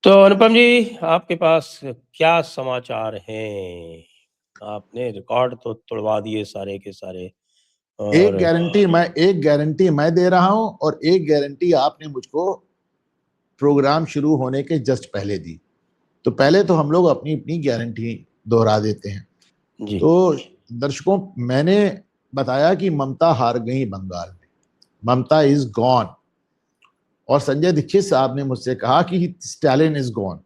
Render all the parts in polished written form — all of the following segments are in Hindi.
तो अनुपम जी, आपके पास क्या समाचार हैं? आपने रिकॉर्ड तो तुड़वा दिए सारे के सारे। और एक गारंटी मैं दे रहा हूं और एक गारंटी आपने मुझको प्रोग्राम शुरू होने के जस्ट पहले दी। तो पहले तो हम लोग अपनी अपनी गारंटी दोहरा देते हैं। जी। तो दर्शकों, मैंने बताया कि ममता हार गई बंगाल में, ममता इज गॉन। और संजय दीक्षित साहब ने मुझसे कहा कि स्टालिन इज गॉन।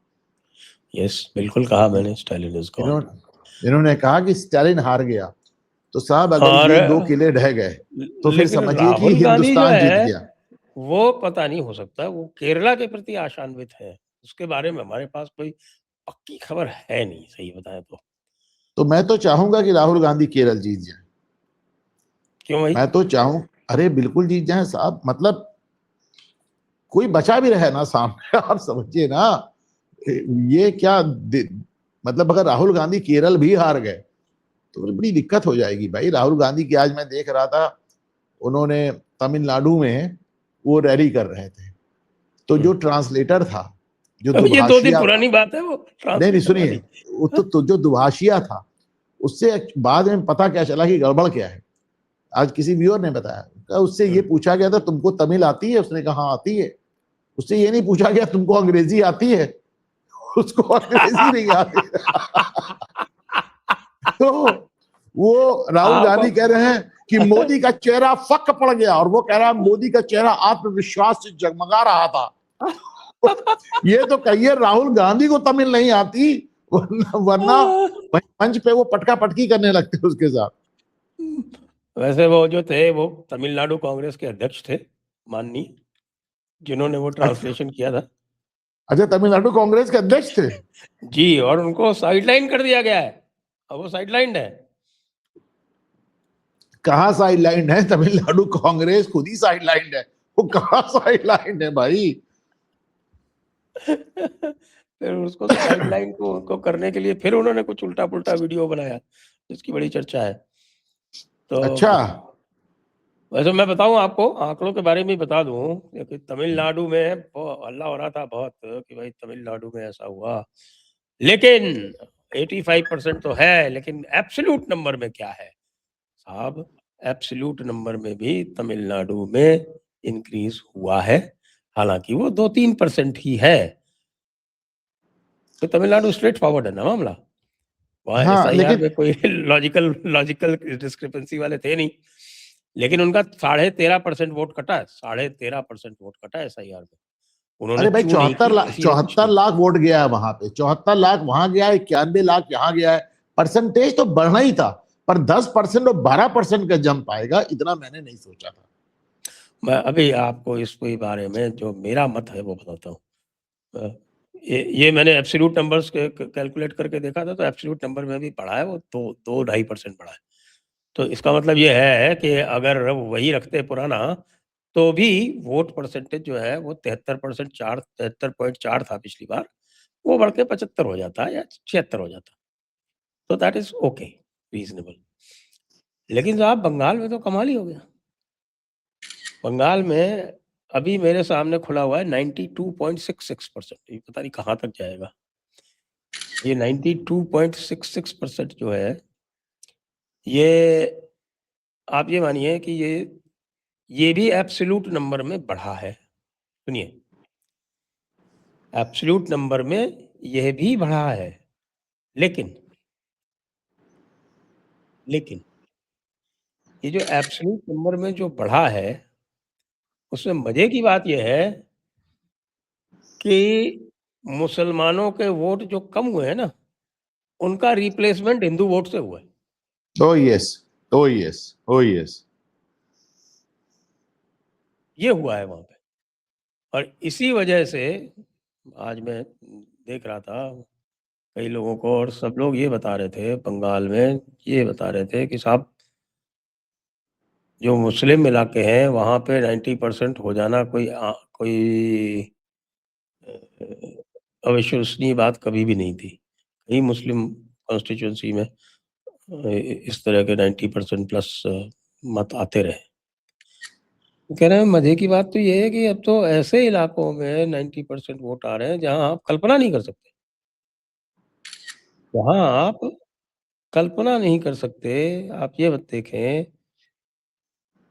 यस, बिल्कुल कहा मैंने, स्टालिन इज गॉन। इन्होंने कहा कि स्टालिन हार गया। तो साहब, अगर और ये दो किले ढह गए तो फिर लेकिन समझिए कि राहुल गांधी जो हिंदुस्तान जीत है, गया। वो पता नहीं, हो सकता है वो केरला के प्रति आशान्वित है। उसके बारे में हमारे पास कोई पक्की खबर है नहीं, सही बताएं तो। तो मैं तो चाहूंगा कि राहुल गांधी केरल जीत जाए। क्यों भाई? मैं तो चाहूं, अरे बिल्कुल जीत जाए साहब। मतलब कोई बचा भी रहे ना सामने आप समझिए ना। ये क्या मतलब अगर राहुल गांधी केरल भी हार गए तो फिर बड़ी दिक्कत हो जाएगी भाई। राहुल गांधी की आज मैं देख रहा था, उन्होंने तमिलनाडु में वो रैली कर रहे थे। तो जो ट्रांसलेटर था, जो अब ये 2 दिन दुभाषिया था, पुरानी बात है वो नहीं ट्रांसलेटर सुनिए, वाली। तो जो दुभाषिया था, उससे बाद में पता क्या चला कि गड़बड़ क्या है। आज किसी व्यूअर ने बताया, उससे ये पूछा गया था तुमको तमिल आती है, उसने कहा हाँ आती है। उससे ये नहीं पूछा गया तुमको अंग्रेजी आती है, उसको अंग्रेजी नहीं आती। तो वो राहुल आप गांधी कह रहे हैं कि मोदी का चेहरा फक पड़ गया, और वो कह रहा है मोदी का चेहरा आत्मविश्वास से जगमगा रहा था। ये तो कहिए राहुल गांधी को तमिल नहीं आती, वरना मंच पे वो पटका पटकी करने लगते उसके साथ। वैसे वो जो थे, वो तमिलनाडु कांग्रेस के अध्यक्ष थे, माननीय, जिन्होंने वो ट्रांसलेशन किया था। अच्छा, तमिलनाडु कांग्रेस के अध्यक्ष थे? जी, और उनको साइडलाइन कर दिया गया है। अब वो साइडलाइन है। कहाँ साइडलाइन है? तमिलनाडु कांग्रेस खुद ही साइडलाइन है। वो कहाँ साइडलाइन है भाई? फिर उसको साइडलाइन को उनको करने के लिए फिर उन्होंने कुछ उल्टा पुल्टा वीडियो बनाया, जिसकी बड़ी चर्चा है। तो अच्छा, वैसे मैं बताऊं आपको, आंकड़ों के बारे में ही बता दूं कि तमिलनाडु में हल्ला हो रहा था बहुत कि भाई तमिलनाडु में ऐसा हुआ, लेकिन 85% तो है, लेकिन एब्सोल्यूट नंबर में क्या है साहब? एब्सोल्यूट नंबर में भी तमिलनाडु में इंक्रीज हुआ है, हालांकि वो 2-3% ही है। तो तमिलनाडु स्ट्रेट फॉरवर्ड है ना मामला। वहाँ हाँ एसआईआर लेकिन में कोई लॉजिकल डिस्क्रिपेंसी वाले थे नहीं, लेकिन उनका 13.5% वोट कटा है। 13.5% वोट कटा है एसआईआर में। उन्होंने अरे भाई, चू नहीं की, किसी ने कुछ 74 नहीं लाख वोट गया है वहां पे। 74 लाख वहां गया है, 91 लाख यहाँ गया है। परसेंटेज तो बढ़ना ही था, पर 10% और 12% का जंप आएगा इतना मैंने नहीं सोचा था। मैं अभी आपको इसके बारे में जो मेरा मत है वो बताता हूँ। ये मैंने एब्सोल्यूट नंबर्स कैलकुलेट करके देखा था, तो एब्सोल्यूट नंबर में भी बढ़ा है वो, 2-2.5% बढ़ा है। तो इसका मतलब ये है कि अगर वही रखते पुराना, तो भी वोट परसेंटेज जो है वो 73.4 था पिछली बार, वो बढ़ के 75 हो जाता या 76 हो जाता। तो दैट इज ओके, रीजनेबल। लेकिन साहब बंगाल में तो कमाल ही हो गया। बंगाल में अभी मेरे सामने खुला हुआ है 92.66%। ये पता नहीं कहाँ तक जाएगा। ये 92.66% जो है, ये आप ये मानिए कि ये भी एब्सोल्यूट नंबर में बढ़ा है। सुनिए, एब्सोल्यूट नंबर में यह भी बढ़ा है, लेकिन ये जो एब्सोल्यूट नंबर में जो बढ़ा है, उसमें मजे की बात यह है कि मुसलमानों के वोट जो कम हुए हैं ना, उनका रिप्लेसमेंट हिंदू वोट से हुआ है। ओ यस, ओ यस, ओ यस। ये हुआ है वहां पे। और इसी वजह से आज मैं देख रहा था कई लोगों को, और सब लोग ये बता रहे थे, बंगाल में ये बता रहे थे कि साहब जो मुस्लिम इलाके हैं वहाँ पे 90% हो जाना कोई अविश्वसनीय बात कभी भी नहीं थी। कई मुस्लिम कॉन्स्टिट्यूंसी में इस तरह के 90% प्लस मत आते रहे। कह रहे हैं मजे की बात तो ये है कि अब तो ऐसे इलाकों में 90% वोट आ रहे हैं जहां आप कल्पना नहीं कर सकते, जहां आप कल्पना नहीं कर सकते। आप ये मत देखें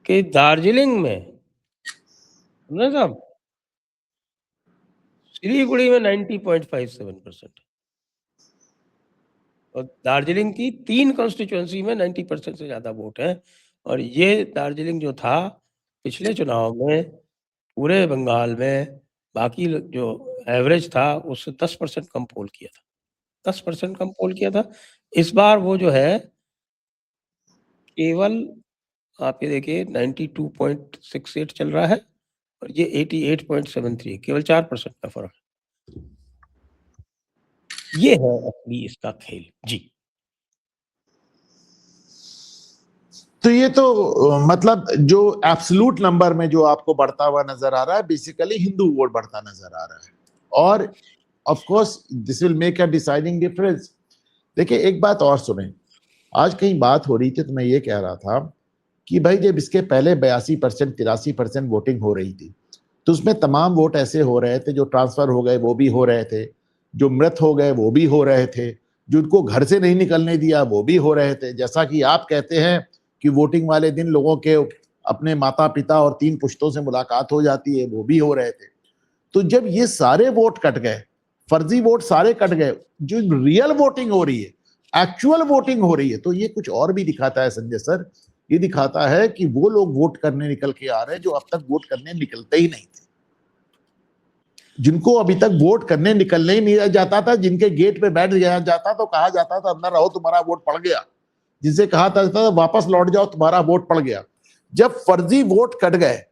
कि दार्जिलिंग में, समझे साहब, सिलीगुड़ी में 90.57% और दार्जिलिंग की 3 कॉन्स्टिट्यूएंसी में 90% से ज्यादा वोट है। और ये दार्जिलिंग जो था पिछले चुनाव में पूरे बंगाल में बाकी जो एवरेज था उससे 10% कम पोल किया था, 10% कम पोल किया था। इस बार वो जो है केवल आप ये देखिए 92.68 चल रहा है और ये 88.73, केवल 4% का फर्क। ये है असली इसका खेल जी। तो ये तो मतलब जो एब्सोल्यूट नंबर में जो आपको बढ़ता हुआ नजर आ रहा है, बेसिकली हिंदू वोट बढ़ता नजर आ रहा है, और of course this will make a deciding difference. देखिए एक बात और सुने, आज कहीं बात हो रही थी तो मैं ये कह रहा था कि भाई जब इसके पहले 82% 83% वोटिंग हो रही थी तो उसमें तमाम वोट ऐसे हो रहे थे जो ट्रांसफर हो गए वो भी हो रहे थे, जो मृत हो गए वो भी हो रहे थे, जो उनको घर से नहीं निकलने दिया वो भी हो रहे थे। जैसा कि आप कहते हैं कि वोटिंग वाले दिन लोगों के अपने माता पिता और 3 पुश्तों से मुलाकात हो जाती है, वो भी हो रहे थे। तो जब ये सारे वोट कट गए, फर्जी वोट सारे कट गए, जो रियल वोटिंग हो रही है, एक्चुअल वोटिंग हो रही है, तो ये कुछ और भी दिखाता है संजय सर। ये दिखाता है कि वो लोग वोट करने निकल के आ रहे हैं जो अब तक वोट करने निकलते ही नहीं थे, जिनको अभी तक वोट करने निकलने ही नहीं जाता था, जिनके गेट पे बैठ गया जाता तो कहा जाता था अंदर रहो तुम्हारा वोट पड़ गया, जिनसे कहा था वापस लौट जाओ तुम्हारा वोट पड़ गया। जब फर्जी वोट कट गए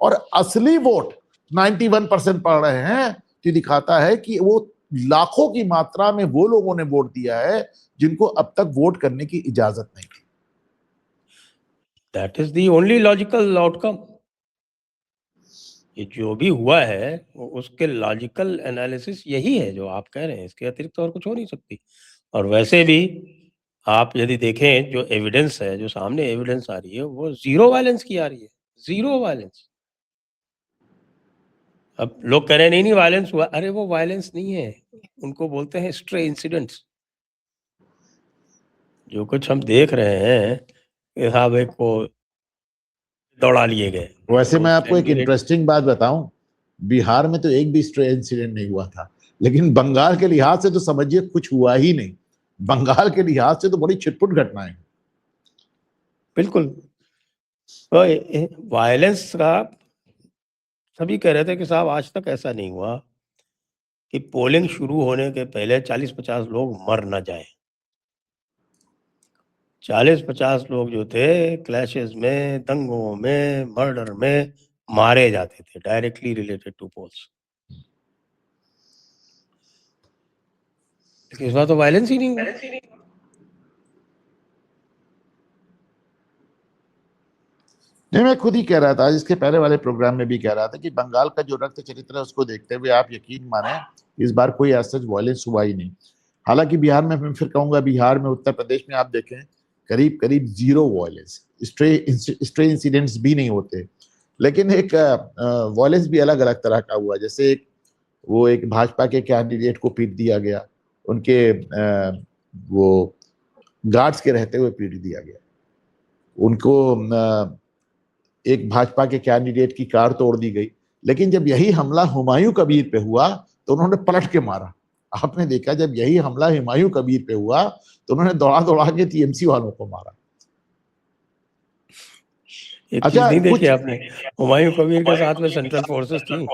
और असली वोट 91% पड़ रहे हैं तो दिखाता है कि वो लाखों की मात्रा में वो लोगों ने वोट दिया है जिनको अब तक वोट करने की इजाजत नहीं थी। That is the only logical outcome. ये जो भी हुआ है वो उसके लॉजिकल एनालिसिस यही है जो आप कह रहे हैं, इसके अतिरिक्त और कुछ हो नहीं सकती। और वैसे भी आप यदि देखें जो एविडेंस है, जो सामने एविडेंस आ रही है वो जीरो वायलेंस की आ रही है, जीरो वायलेंस। अब लोग कह रहे हैं नहीं नहीं वायलेंस हुआ, अरे वो वायलेंस नहीं है, उनको बोलते हैं स्ट्रे इंसिडेंट्स। जो कुछ हम देख रहे हैं कि साहब एक को दौड़ा लिए गए, वैसे वो मैं आपको एक कैंडिडेट। इंटरेस्टिंग बात बताऊं, बिहार में तो एक भी स्ट्रे इंसिडेंट नहीं हुआ था, लेकिन बंगाल के लिहाज से तो समझिए कुछ हुआ ही नहीं। बंगाल के लिहाज से तो बड़ी छिटपुट घटनाएं। बिल्कुल। तो वायलेंस का सभी कह रहे थे कि साहब आज तक ऐसा नहीं हुआ कि पोलिंग शुरू होने के पहले 40-50 लोग मर ना जाए। 40-50 लोग जो थे क्लैशेस में, दंगों में, मर्डर में मारे जाते थे, डायरेक्टली रिलेटेड टू पोल्स। लेकिन इस बार तो वायलेंस ही नहीं हुआ। नहीं, मैं खुद ही कह रहा था, इसके पहले वाले प्रोग्राम में भी कह रहा था कि बंगाल का जो रक्त चरित्र है उसको देखते हुए आप यकीन माने इस बार कोई ऐसा वायलेंस हुआ ही नहीं। हालांकि बिहार में, मैं फिर कहूंगा बिहार में, उत्तर प्रदेश में आप देखें करीब करीब जीरो वायलेंस, स्ट्रे इंसिडेंट्स भी नहीं होते। लेकिन एक वायलेंस भी अलग अलग तरह का हुआ, जैसे एक भाजपा के कैंडिडेट को पीट दिया गया, उनके वो गार्ड्स के रहते हुए पीट दिया गया उनको। एक भाजपा के कैंडिडेट की कार तोड़ दी गई, लेकिन जब यही हमला हुमायूं कबीर पे हुआ तो उन्होंने पलट के मारा। आपने देखा जब यही हमला हुमायूं कबीर पे हुआ तो उन्होंने दौड़ा दौड़ा के टीएमसी वालों को मारा। एक चीज अच्छा नहीं देखी कुछ आपने, हुमायूं कबीर के साथ में सेंट्रल फोर्सेस थी।